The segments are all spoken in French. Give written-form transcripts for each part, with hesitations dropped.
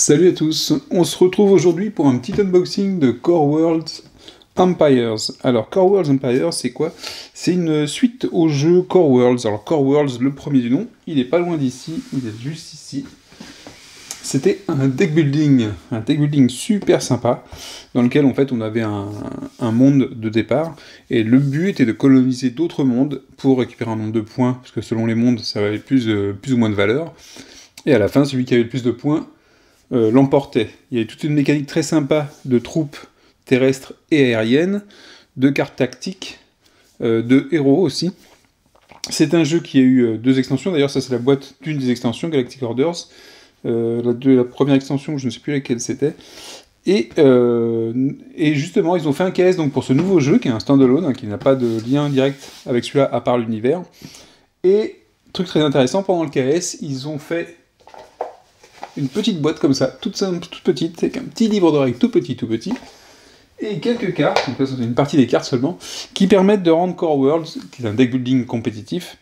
Salut à tous, on se retrouve aujourd'hui pour un petit unboxing de Core Worlds Empires. Alors Core Worlds Empires c'est quoi? C'est une suite au jeu Core Worlds. Alors Core Worlds, le premier du nom, il est pas loin d'ici, il est juste ici. C'était un deck building super sympa, dans lequel en fait on avait un monde de départ, et le but était de coloniser d'autres mondes pour récupérer un nombre de points, parce que selon les mondes ça avait plus ou moins de valeur, et à la fin celui qui avait le plus de points l'emportait. Il y avait toute une mécanique très sympa de troupes terrestres et aériennes, de cartes tactiques, de héros aussi. C'est un jeu qui a eu deux extensions, d'ailleurs ça c'est la boîte d'une des extensions, Galactic Orders. La première extension, je ne sais plus laquelle c'était. Et justement, ils ont fait un KS donc, pour ce nouveau jeu, qui est un standalone, hein, qui n'a pas de lien direct avec celui-là, à part l'univers. Et, truc très intéressant, pendant le KS, ils ont fait une petite boîte comme ça, toute simple, toute petite, avec un petit livre de règles tout petit, et quelques cartes, donc là c'est une partie des cartes seulement, qui permettent de rendre Core Worlds, qui est un deck building compétitif,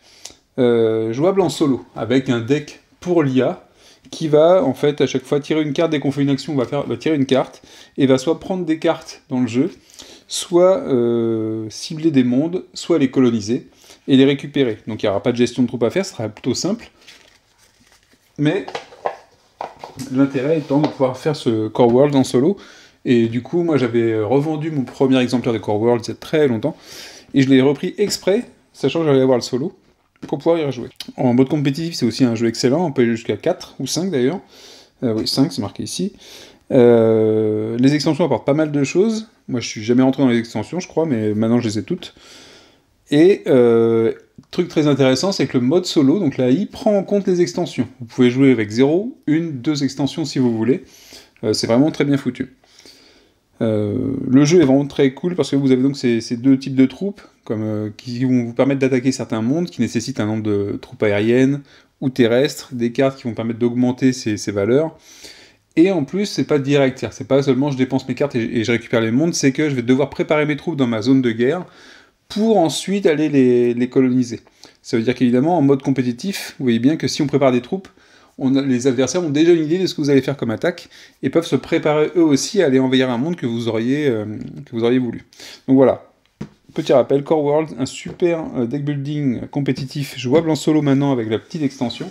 jouable en solo, avec un deck pour l'IA, qui va, en fait, à chaque fois tirer une carte. Dès qu'on fait une action, va tirer une carte, et va soit prendre des cartes dans le jeu, soit cibler des mondes, soit les coloniser, et les récupérer. Donc il n'y aura pas de gestion de troupes à faire, ce sera plutôt simple. Mais l'intérêt étant de pouvoir faire ce Core World en solo, et du coup, moi j'avais revendu mon premier exemplaire de Core World il y a très longtemps, et je l'ai repris exprès, sachant que j'allais avoir le solo, pour pouvoir y rejouer. En mode compétitif, c'est aussi un jeu excellent, on peut aller jusqu'à 4 ou 5 d'ailleurs. Oui, 5, c'est marqué ici. Les extensions apportent pas mal de choses. Moi, je suis jamais rentré dans les extensions, je crois, mais maintenant, je les ai toutes. Et, truc très intéressant, c'est que le mode solo, donc l'AI, prend en compte les extensions. Vous pouvez jouer avec 0, 1, 2 extensions si vous voulez. C'est vraiment très bien foutu. Le jeu est vraiment très cool parce que vous avez donc ces deux types de troupes qui vont vous permettre d'attaquer certains mondes qui nécessitent un nombre de troupes aériennes ou terrestres, des cartes qui vont permettre d'augmenter ces valeurs. Et en plus, c'est pas direct, c'est pas seulement je dépense mes cartes et je récupère les mondes, c'est que je vais devoir préparer mes troupes dans ma zone de guerre pour ensuite aller les coloniser. Ça veut dire qu'évidemment, en mode compétitif, vous voyez bien que si on prépare des troupes, les adversaires ont déjà une idée de ce que vous allez faire comme attaque, et peuvent se préparer eux aussi à aller envahir un monde que vous auriez voulu. Donc voilà, petit rappel, Core World, un super deck building compétitif, jouable en solo maintenant avec la petite extension.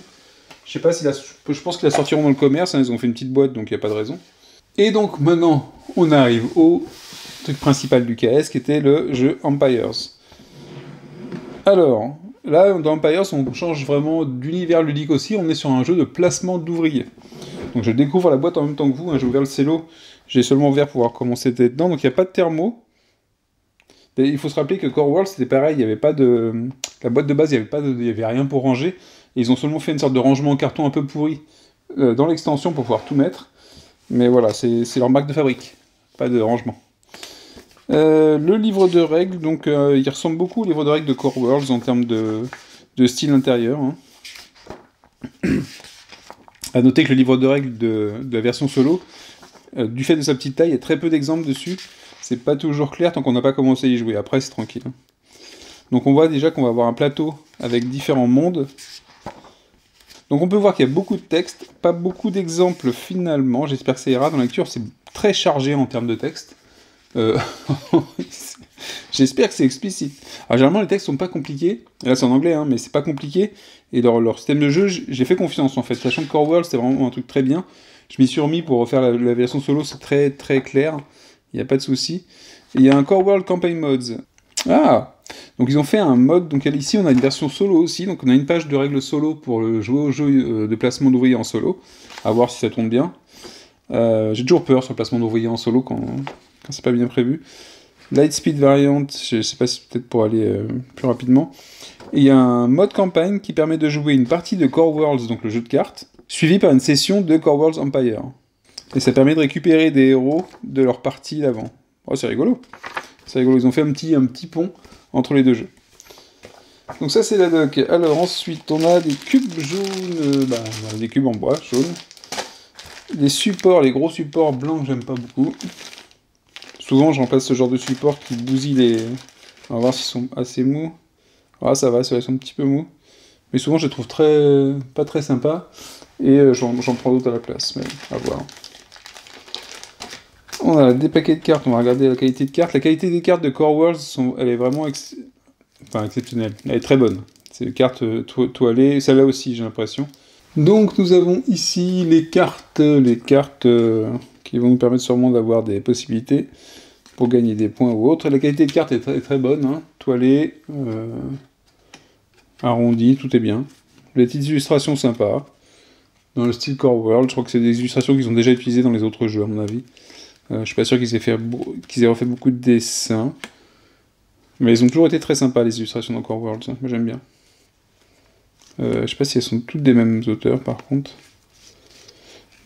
Je sais pas si je pense qu'ils la sortiront dans le commerce, hein, ils ont fait une petite boîte, donc il n'y a pas de raison. Et donc maintenant, on arrive au truc principal du KS, qui était le jeu Empires. Alors, là, dans Empires, on change vraiment d'univers ludique aussi, on est sur un jeu de placement d'ouvriers. Donc je découvre la boîte en même temps que vous, hein, j'ai ouvert le cello, j'ai seulement ouvert pour voir comment c'était dedans, donc il n'y a pas de thermo. Et il faut se rappeler que Core World c'était pareil, il n'y avait pas de... La boîte de base, il n'y avait rien pour ranger, et ils ont seulement fait une sorte de rangement en carton un peu pourri dans l'extension pour pouvoir tout mettre. Mais voilà, c'est leur marque de fabrique, pas de rangement. Le livre de règles, donc il ressemble beaucoup au livre de règles de Core Worlds en termes de style intérieur. Hein. A noter que le livre de règles de la version solo, du fait de sa petite taille, il y a très peu d'exemples dessus. C'est pas toujours clair tant qu'on n'a pas commencé à y jouer. Après, c'est tranquille. Donc on voit déjà qu'on va avoir un plateau avec différents mondes. Donc on peut voir qu'il y a beaucoup de texte, pas beaucoup d'exemples finalement. J'espère que ça ira. Dans la lecture, c'est très chargé en termes de texte. J'espère que c'est explicite. Alors généralement les textes sont pas compliqués, et là c'est en anglais hein, mais c'est pas compliqué, et leur système de jeu, j'ai fait confiance en fait, sachant que Core World c'était vraiment un truc très bien, je m'y suis remis pour refaire la version solo, c'est très très clair, il n'y a pas de souci. Il y a un Core World Campaign Mods. Ah, donc ils ont fait un mode, donc ici on a une version solo aussi, donc on a une page de règles solo pour jouer au jeu de placement d'ouvriers en solo, à voir si ça tombe bien. J'ai toujours peur sur le placement d'ouvriers en solo quand c'est pas bien prévu. Lightspeed Variant, je sais pas si peut-être pour aller plus rapidement. Et il y a un mode campagne qui permet de jouer une partie de Core Worlds, donc le jeu de cartes, suivi par une session de Core Worlds Empire. Et ça permet de récupérer des héros de leur partie d'avant. Oh, c'est rigolo. C'est rigolo, ils ont fait un petit pont entre les deux jeux. Donc ça c'est la doc. Alors ensuite on a des cubes jaunes, des cubes en bois jaunes. Les supports, les gros supports blancs que j'aime pas beaucoup. Souvent, je remplace ce genre de support qui bousille les... On va voir s'ils sont assez mous. Ah, ça va, ils sont un petit peu mous. Mais souvent, je les trouve pas très sympas. Et j'en prends d'autres à la place, mais à voir. On a des paquets de cartes, on va regarder la qualité de cartes. La qualité des cartes de Core Worlds, elle est vraiment exceptionnelle. Elle est très bonne. C'est des cartes toilées, celle-là aussi j'ai l'impression. Donc nous avons ici les cartes qui vont nous permettre sûrement d'avoir des possibilités pour gagner des points ou autre. La qualité de carte est très, très bonne, hein. Toilée, arrondi, tout est bien. Les petites illustrations sympas. Dans le style Core World, je crois que c'est des illustrations qu'ils ont déjà utilisées dans les autres jeux à mon avis. Je suis pas sûr qu'ils aient refait beaucoup de dessins. Mais ils ont toujours été très sympas les illustrations dans Core Worlds, hein. Moi j'aime bien. Je sais pas si elles sont toutes des mêmes auteurs par contre.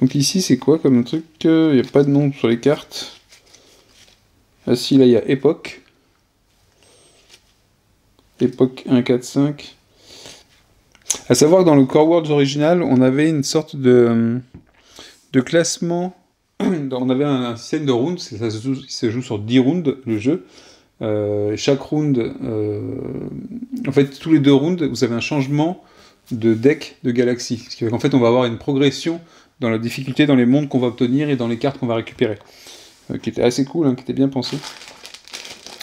Donc ici c'est quoi comme truc? Il n'y a pas de nom sur les cartes. Ah si, là il y a Époque. Époque 1, 4, 5. À savoir que dans le Core Worlds original, on avait une sorte de classement. On avait un système de rounds, ça se joue sur 10 rounds le jeu. Chaque round, en fait tous les 2 rounds, vous avez un changement de deck de galaxie. Ce qui fait qu'en fait on va avoir une progression dans la difficulté, dans les mondes qu'on va obtenir et dans les cartes qu'on va récupérer. Qui était assez cool, hein, qui était bien pensé.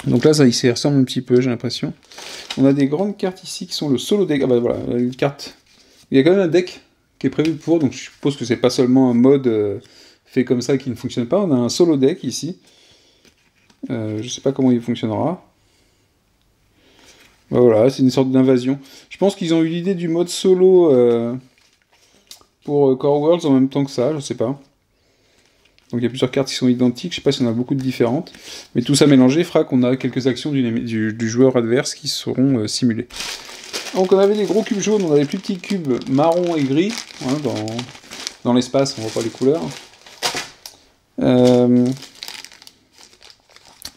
Donc là ça il s'y ressemble un petit peu, j'ai l'impression. On a des grandes cartes ici qui sont le solo deck. Ah bah voilà, une carte. Il y a quand même un deck qui est prévu pour, donc je suppose que c'est pas seulement un mode fait comme ça qui ne fonctionne pas. On a un solo deck ici. Je sais pas comment il fonctionnera. Bah voilà, c'est une sorte d'invasion. Je pense qu'ils ont eu l'idée du mode solo pour Core Worlds en même temps que ça, je sais pas. Donc il y a plusieurs cartes qui sont identiques, je sais pas si on a beaucoup de différentes. Mais tout ça mélangé fera qu'on a quelques actions du joueur adverse qui seront simulées. Donc on avait les gros cubes jaunes, on a les plus petits cubes marron et gris. Hein, dans l'espace, on voit pas les couleurs.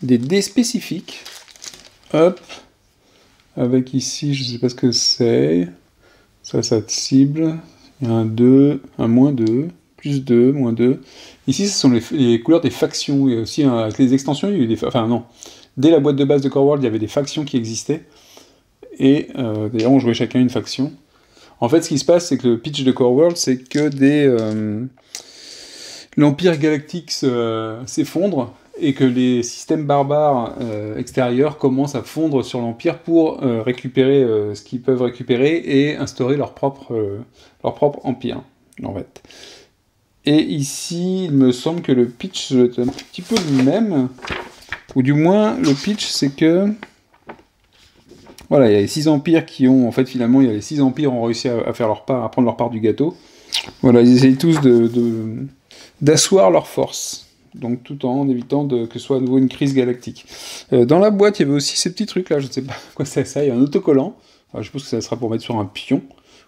Des dés spécifiques. Hop. Avec ici, je sais pas ce que c'est. Ça te cible. Il y a un 2, un moins 2, plus 2, moins 2. Ici, ce sont les couleurs des factions. Et aussi, avec les extensions, il y a eu des... Enfin, non. Dès la boîte de base de Core World, il y avait des factions qui existaient. Et d'ailleurs, on jouait chacun une faction. En fait, ce qui se passe, c'est que le pitch de Core World, c'est que l'Empire Galactique s'effondre et que les systèmes barbares extérieurs commencent à fondre sur l'Empire pour récupérer ce qu'ils peuvent récupérer et instaurer leur propre empire, en fait. Et ici, il me semble que le pitch est un petit peu le même, ou du moins, le pitch, c'est que... Voilà, il y a les 6 empires qui ont... En fait, finalement, il y a les 6 empires ont réussi à faire leur part, à prendre leur part du gâteau. Voilà, ils essayent tous d'asseoir leur force. Donc tout en évitant que ce soit à nouveau une crise galactique. Dans la boîte, il y avait aussi ces petits trucs là, je ne sais pas quoi c'est ça, il y a un autocollant. Alors, je suppose que ça sera pour mettre sur un pion,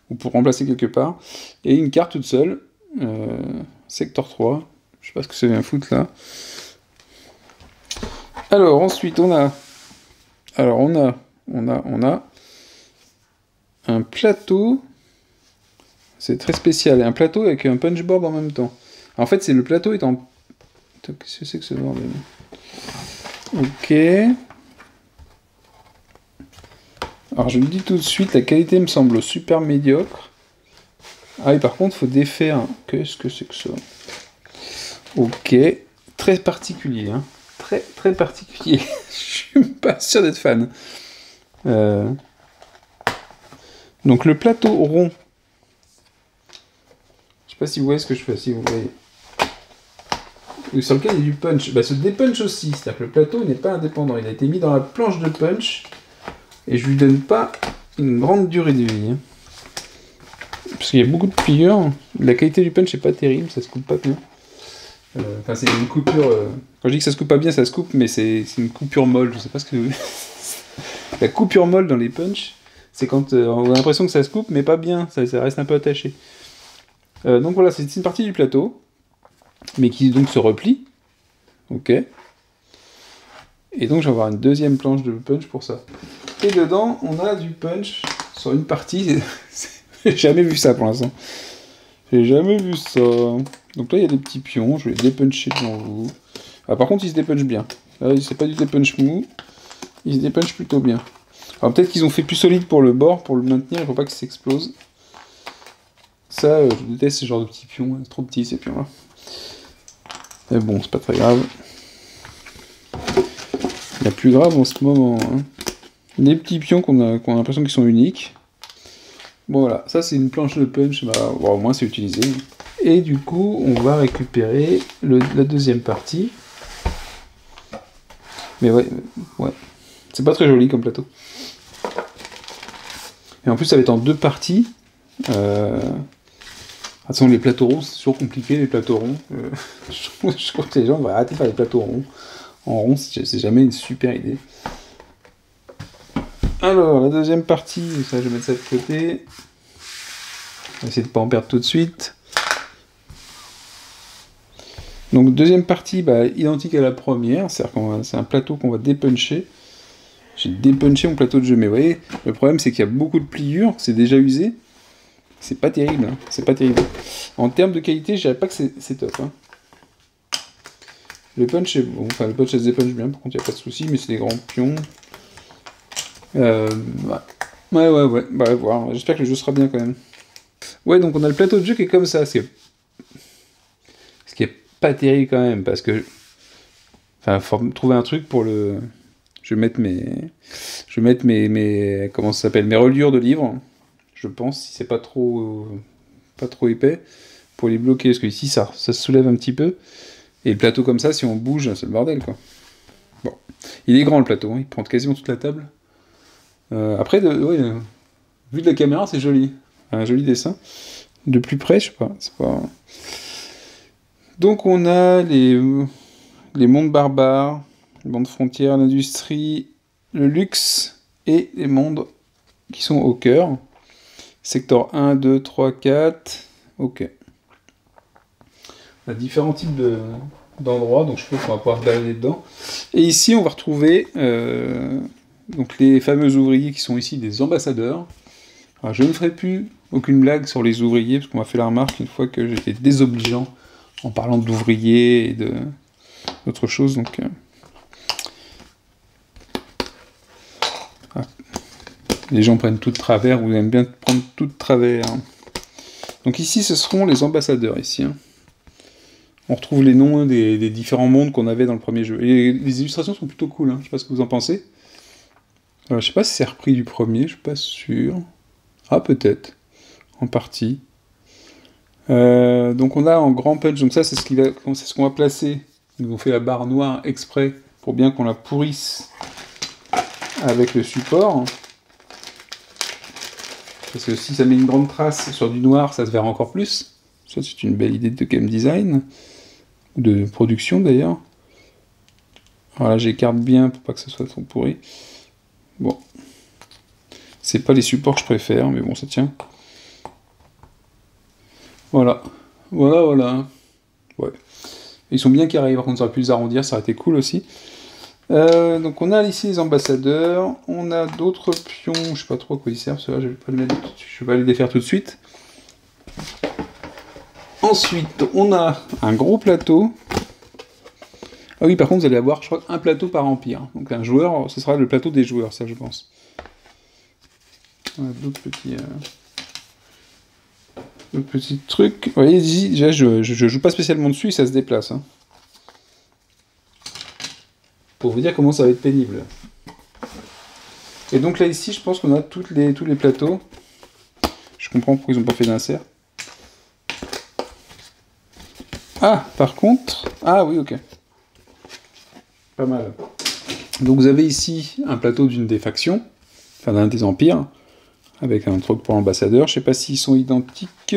ou pour remplacer quelque part. Et une carte toute seule, Sector 3, je sais pas ce que ça vient foutre là. Alors ensuite on a un plateau, c'est très spécial, un plateau avec un punchboard en même temps. En fait, le plateau est en... Qu'est-ce que c'est que ce bordel? Ok. Alors je le dis tout de suite, la qualité me semble super médiocre. Ah oui, par contre, il faut défaire. Qu'est-ce que c'est que ça? Ok. Très particulier, hein. Très, très particulier. Je suis pas sûr d'être fan. Donc le plateau rond. Je sais pas si vous voyez ce que je fais, si vous voyez. Sur lequel il y a du punch. Bah, se dépunch aussi, c'est-à-dire que le plateau n'est pas indépendant. Il a été mis dans la planche de punch et je lui donne pas une grande durée de vie. Hein. Parce qu'il y a beaucoup de pliures. La qualité du punch n'est pas terrible, ça se coupe pas bien. Enfin, c'est une coupure. Quand je dis que ça se coupe pas bien, ça se coupe, mais c'est une coupure molle. Je sais pas ce que. La coupure molle dans les punchs, c'est quand on a l'impression que ça se coupe, mais pas bien, ça reste un peu attaché. Donc voilà, c'est une partie du plateau. Mais qui donc se replie. Ok. Et donc je vais avoir une deuxième planche de punch pour ça. Et dedans, on a du punch sur une partie. J'ai jamais vu ça pour l'instant. J'ai jamais vu ça. Donc là, il y a des petits pions. Je vais les dépuncher devant vous. Ah, par contre, ils se dépunchent bien. Là, c'est pas du dépunch mou. Ils se dépunchent plutôt bien. Alors peut-être qu'ils ont fait plus solide pour le bord, pour le maintenir. Il faut pas que ça s'explose. Ça, je déteste ce genre de petits pions. C'est trop petits, ces pions-là. Mais bon, c'est pas très grave. Il y a plus grave en ce moment. Hein. Les petits pions qu'on a l'impression qu'ils sont uniques. Bon voilà, ça c'est une planche de punch, bah, bon, au moins c'est utilisé. Et du coup, on va récupérer la deuxième partie. Mais ouais. C'est pas très joli comme plateau. Et en plus, ça va être en deux parties. Attention, les plateaux ronds, c'est toujours compliqué, les plateaux ronds. Je crois que les gens vont arrêter de faire des plateaux ronds. En rond, c'est jamais une super idée. Alors, la deuxième partie, ça, je vais mettre ça de côté. On va essayer de ne pas en perdre tout de suite. Donc, deuxième partie, bah, identique à la première. C'est-à-dire que c'est un plateau qu'on va dépuncher. J'ai dépunché mon plateau de jeu, mais vous voyez, le problème, c'est qu'il y a beaucoup de pliures, c'est déjà usé. C'est pas terrible, hein. C'est pas terrible. En termes de qualité, je dirais pas que c'est top. Hein. Le punch est bon, enfin le punch ça se dépunch bien, par contre il n'y a pas de souci, mais c'est des grands pions. Ouais, bah voir, j'espère que le jeu sera bien quand même. Ouais, donc on a le plateau de jeu qui est comme ça, ce qui est pas terrible quand même, parce que... Enfin, faut trouver un truc pour le... Je vais mettre mes comment ça s'appelle, mes reliures de livres, je pense, si c'est pas trop épais, pour les bloquer, parce que ici ça se soulève un petit peu. Et le plateau comme ça, si on bouge, c'est le bordel, quoi. Bon. Il est grand, le plateau, hein. Il prend quasiment toute la table. Après, vu de la caméra, c'est joli. Un joli dessin. De plus près, je sais pas. C'est pas... Donc, on a les mondes barbares, les mondes frontières, l'industrie, le luxe et les mondes qui sont au cœur. Secteur 1, 2, 3, 4. Ok. On a différents types d'endroits, donc je pense qu'on va pouvoir se balader dedans. Et ici, on va retrouver donc les fameux ouvriers qui sont ici des ambassadeurs. Alors, je ne ferai plus aucune blague sur les ouvriers, parce qu'on m'a fait la remarque une fois que j'étais désobligeant en parlant d'ouvriers et d'autres choses. Donc, les gens prennent tout de travers, ou aiment bien prendre tout de travers. Donc ici, ce seront les ambassadeurs, ici. Hein. On retrouve les noms des différents mondes qu'on avait dans le premier jeu. Et les illustrations sont plutôt cool, hein. Je sais pas ce que vous en pensez. Je sais pas si c'est repris du premier, je suis pas sûr. Ah, peut-être. En partie. Donc on a en grand punch, donc ça c'est ce qu'on va placer. Ils ont fait la barre noire exprès pour bien qu'on la pourrisse avec le support. Parce que si ça met une grande trace sur du noir, ça se verra encore plus. Ça c'est une belle idée de game design. De production d'ailleurs. Voilà, j'écarte bien pour pas que ce soit trop pourri. Bon. C'est pas les supports que je préfère, mais bon, ça tient. Voilà. Voilà. Ouais. Ils sont bien carrés, par contre, ça aurait pu les arrondir, ça aurait été cool aussi. Donc on a ici les ambassadeurs, on a d'autres pions, je sais pas trop à quoi ils servent, ceux-là, je vais pas les défaire tout de suite. Ensuite, on a un gros plateau. Ah oui, par contre, vous allez avoir, je crois, un plateau par empire. Donc un joueur, ce sera le plateau des joueurs, ça, je pense. On a d'autres petits trucs. Vous voyez, ici, déjà, je joue pas spécialement dessus, ça se déplace. Hein. Pour vous dire comment ça va être pénible. Et donc là, ici, je pense qu'on a tous les plateaux. Je comprends pourquoi ils n'ont pas fait d'insert. Ah, par contre... Ah oui, ok. Pas mal. Donc vous avez ici un plateau d'une des factions, enfin d'un des empires, avec un truc pour ambassadeur. Je sais pas s'ils sont identiques.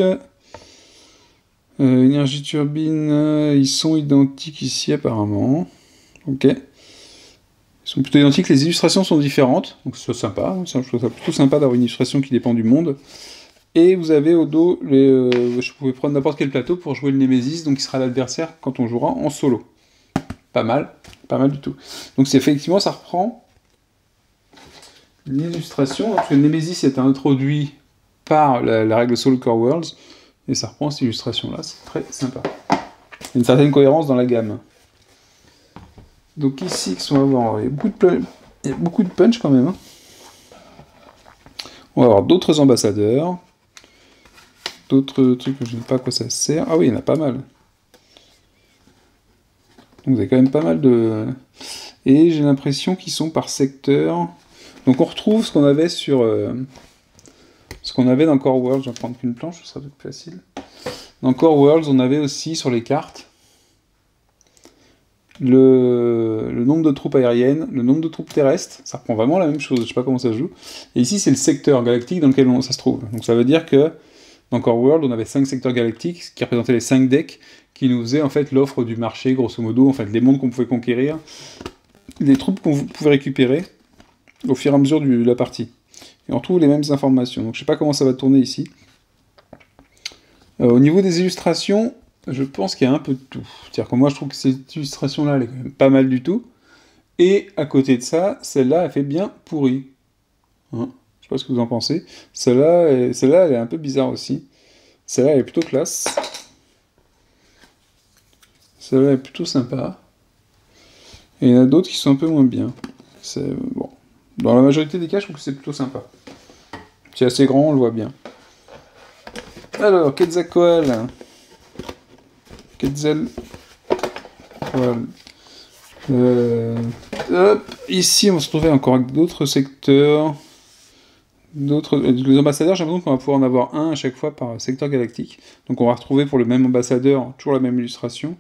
Énergie turbine, ils sont identiques ici apparemment. Ok. Ils sont plutôt identiques, les illustrations sont différentes, donc c'est sympa. Je trouve ça plutôt sympa d'avoir une illustration qui dépend du monde. Et vous avez au dos, je pouvais prendre n'importe quel plateau pour jouer le Némésis, donc il sera l'adversaire quand on jouera en solo. Pas mal du tout. Donc c'est effectivement, ça reprend l'illustration, parce que le Némésis est introduit par la règle Soul Core Worlds, et ça reprend cette illustration-là, c'est très sympa. Il y a une certaine cohérence dans la gamme. Donc ici, on va voir, il y a beaucoup de punch quand même. Hein. On va avoir d'autres ambassadeurs. D'autres trucs, je ne sais pas à quoi ça sert. Ah oui, il y en a pas mal. Donc vous avez quand même pas mal de... Et j'ai l'impression qu'ils sont par secteur. Donc on retrouve ce qu'on avait sur... ce qu'on avait dans Core Worlds. Je vais prendre qu'une planche, ce sera peut-être plus facile. Dans Core Worlds, on avait aussi sur les cartes le nombre de troupes aériennes, le nombre de troupes terrestres. Ça reprend vraiment la même chose, je sais pas comment ça se joue. Et ici, c'est le secteur galactique dans lequel ça se trouve. Donc ça veut dire que dans Core World, on avait 5 secteurs galactiques qui représentaient les 5 decks qui nous faisaient en fait l'offre du marché, grosso modo, en fait les mondes qu'on pouvait conquérir, les troupes qu'on pouvait récupérer au fur et à mesure de la partie. Et on retrouve les mêmes informations. Donc je sais pas comment ça va tourner ici. Au niveau des illustrations, je pense qu'il y a un peu de tout. C'est-à-dire que moi, je trouve que cette illustration-là, elle est quand même pas mal du tout. Et à côté de ça, celle-là, elle fait bien pourri. Hein, je sais pas ce que vous en pensez. Celle-là, elle est un peu bizarre aussi. Celle-là, elle est plutôt classe. Celle-là est plutôt sympa. Et il y en a d'autres qui sont un peu moins bien. C'est bon. Dans la majorité des cas, je trouve que c'est plutôt sympa. C'est assez grand, on le voit bien. Alors, Quetzalcoatl. Ici, on se trouvait encore avec d'autres secteurs. Les ambassadeurs, j'ai l'impression qu'on va pouvoir en avoir un à chaque fois par secteur galactique. Donc on va retrouver pour le même ambassadeur toujours la même illustration.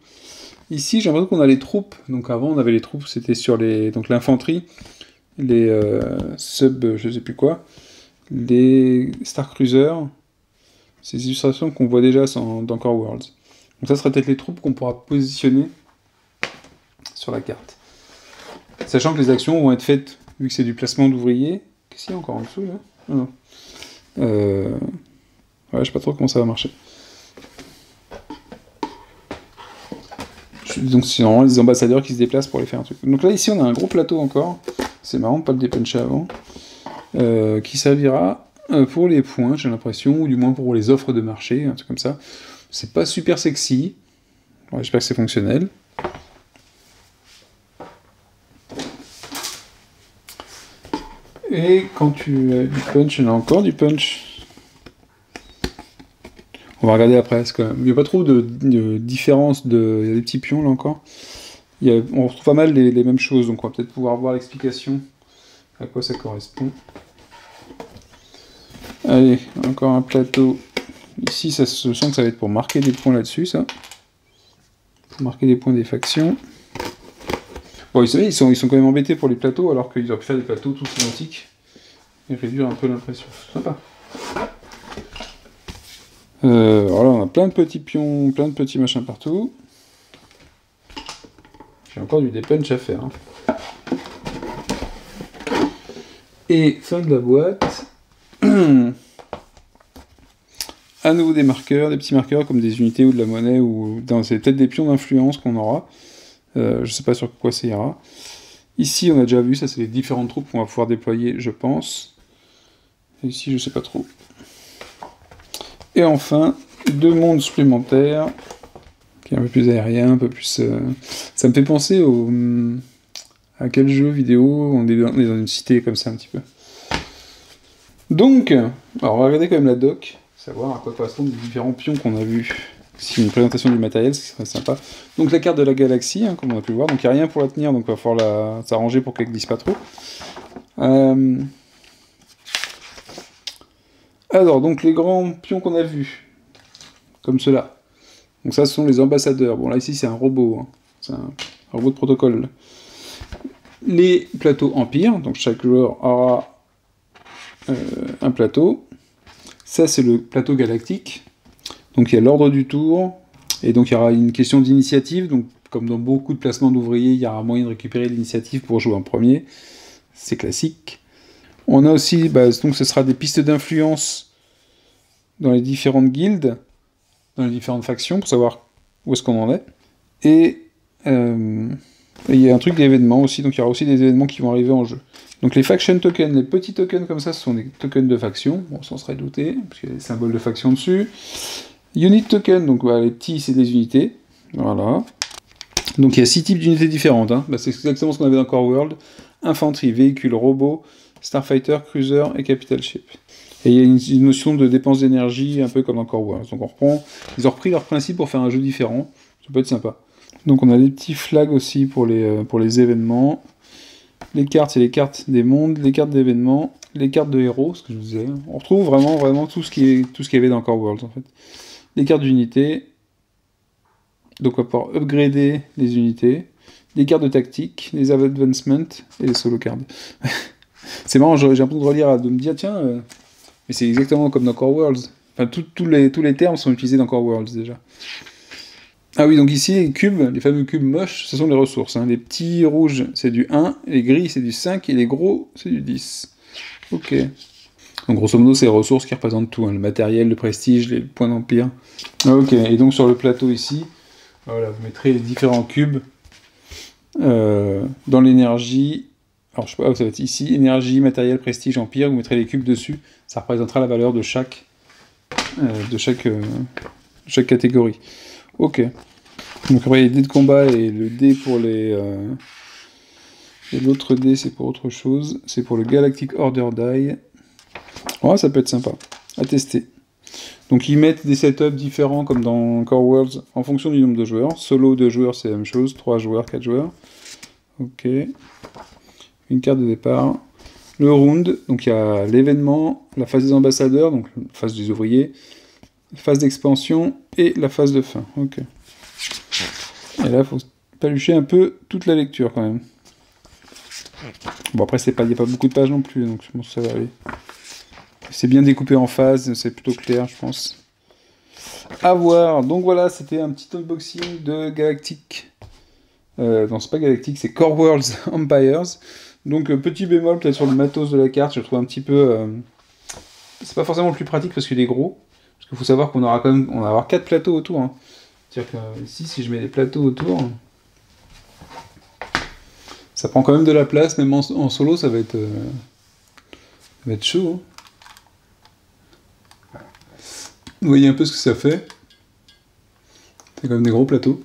Ici, j'ai l'impression qu'on a les troupes. Donc avant, on avait les troupes, c'était sur donc l'infanterie, les je sais plus quoi, les Star Cruisers. Ces illustrations qu'on voit déjà dans Core Worlds. Donc ça serait peut-être les troupes qu'on pourra positionner sur la carte. Sachant que les actions vont être faites, vu que c'est du placement d'ouvriers. Qu'est-ce qu'il y a encore en dessous, là? Non. Ouais, je sais pas trop comment ça va marcher. Donc c'est vraiment les ambassadeurs qui se déplacent pour aller faire un truc. Donc là, ici, on a un gros plateau encore. C'est marrant de pas le dépuncher avant. Qui servira pour les points, j'ai l'impression, ou du moins pour les offres de marché, un truc comme ça. C'est pas super sexy. Ouais, j'espère que c'est fonctionnel. Et quand tu as du punch, il y en a encore du punch. On va regarder après. Il n'y a pas trop de différence. Il y a des petits pions là encore. On retrouve pas mal les mêmes choses, donc on va peut-être pouvoir voir l'explication à quoi ça correspond. Allez, encore un plateau. Ici, je sens que ça va être pour marquer des points là-dessus, ça. Pour marquer des points des factions. Bon, vous savez, ils sont quand même embêtés pour les plateaux, alors qu'ils auraient pu faire des plateaux tous identiques. Et réduire un peu l'impression. Sympa. Alors là, on a plein de petits pions, plein de petits machins partout. J'ai encore du dépunch à faire. Hein. Et fin de la boîte. À nouveau des marqueurs, des petits marqueurs comme des unités ou de la monnaie, ou c'est peut-être des pions d'influence qu'on aura. Je sais pas sur quoi ça ira. Ici, on a déjà vu, ça c'est les différentes troupes qu'on va pouvoir déployer, je pense. Et ici, je sais pas trop. Et enfin, 2 mondes supplémentaires, qui est un peu plus aérien, un peu plus... Ça me fait penser à quel jeu vidéo on est dans une cité comme ça un petit peu. Donc, alors on va regarder quand même la doc, savoir à quoi correspondent les différents pions qu'on a vus. Si une présentation du matériel, ce serait sympa. Donc la carte de la galaxie, hein, comme on a pu le voir, donc il n'y a rien pour la tenir, donc il va falloir s'arranger pour qu'elle ne glisse pas trop. Alors, donc les grands pions qu'on a vus, comme cela. Donc ça, ce sont les ambassadeurs. Bon là, ici, c'est un robot. Hein. C'est un robot de protocole. Les plateaux Empire, donc chaque joueur aura un plateau. Ça, c'est le plateau galactique. Donc il y a l'ordre du tour, et donc il y aura une question d'initiative, donc comme dans beaucoup de placements d'ouvriers, il y aura moyen de récupérer l'initiative pour jouer en premier, c'est classique. On a aussi, donc ce sera des pistes d'influence dans les différentes guildes, dans les différentes factions, pour savoir où est-ce qu'on en est. Et il y a un truc d'événements aussi, donc il y aura aussi des événements qui vont arriver en jeu. Donc les faction tokens, les petits tokens comme ça, ce sont des tokens de faction, bon, on s'en serait douté, parce qu'il y a des symboles de faction dessus. Unit token, donc les petits c'est des unités, voilà. Donc il y a 6 types d'unités différentes, hein. C'est exactement ce qu'on avait dans Core World. Infanterie, véhicule, robot, starfighter, cruiser et capital ship. Et il y a une notion de dépense d'énergie, un peu comme dans Core World. Donc ils ont repris leur principe pour faire un jeu différent, ça peut être sympa. Donc on a des petits flags aussi pour les événements. Les cartes, c'est les cartes des mondes, les cartes d'événements, les cartes de héros, ce que je vous disais. On retrouve vraiment tout ce qu'il y avait dans Core Worlds en fait. Les cartes d'unités. Donc on va pouvoir upgrader les unités. Les cartes de tactique, les advancements et les solo cards. C'est marrant, j'ai l'impression de relire, de me dire tiens, mais c'est exactement comme dans Core Worlds. Enfin, tous les termes sont utilisés dans Core Worlds déjà. Ah oui, donc ici, les cubes, les fameux cubes moches, ce sont les ressources. Hein. Les petits rouges, c'est du 1, les gris, c'est du 5, et les gros, c'est du 10. Ok. Donc grosso modo, c'est les ressources qui représentent tout, hein, le matériel, le prestige, les points d'empire. Ok, et donc sur le plateau ici, voilà, vous mettrez les différents cubes dans l'énergie. Alors je sais pas, ça va être ici, énergie, matériel, prestige, empire, vous mettrez les cubes dessus, ça représentera la valeur de chaque catégorie. Ok. Donc après, les dés de combat et le dé pour les... Et l'autre dé, c'est pour autre chose. C'est pour le Galactic Order Die. Ouais, ça peut être sympa. À tester. Donc ils mettent des setups différents comme dans Core Worlds en fonction du nombre de joueurs. Solo 2 joueurs, c'est la même chose. 3 joueurs, 4 joueurs. Ok. Une carte de départ. Le round, donc il y a l'événement, la phase des ambassadeurs, donc la phase des ouvriers, la phase d'expansion et la phase de fin. Ok. Et là, il faut palucher un peu toute la lecture quand même. Bon, après, il n'y a pas beaucoup de pages non plus, donc je pense que ça va aller. C'est bien découpé en phases, c'est plutôt clair, je pense. À voir. Donc voilà, c'était un petit unboxing de Galactic. Non, c'est pas Galactic, c'est Core Worlds Empires. Donc, petit bémol peut-être sur le matos de la carte, je le trouve un petit peu... C'est pas forcément le plus pratique parce qu'il est gros. Parce qu'il faut savoir qu'on aura quand même... On va avoir 4 plateaux autour. Hein. C'est-à-dire que ici, si je mets des plateaux autour... Ça prend quand même de la place, même en solo, ça va être chaud. Hein. Vous voyez un peu ce que ça fait. C'est quand même des gros plateaux.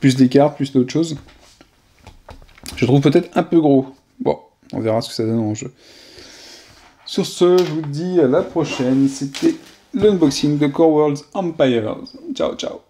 Plus des cartes, plus d'autres choses. Je trouve peut-être un peu gros. Bon, on verra ce que ça donne en jeu. Sur ce, je vous dis à la prochaine. C'était l'unboxing de Core Worlds Empires. Ciao, ciao.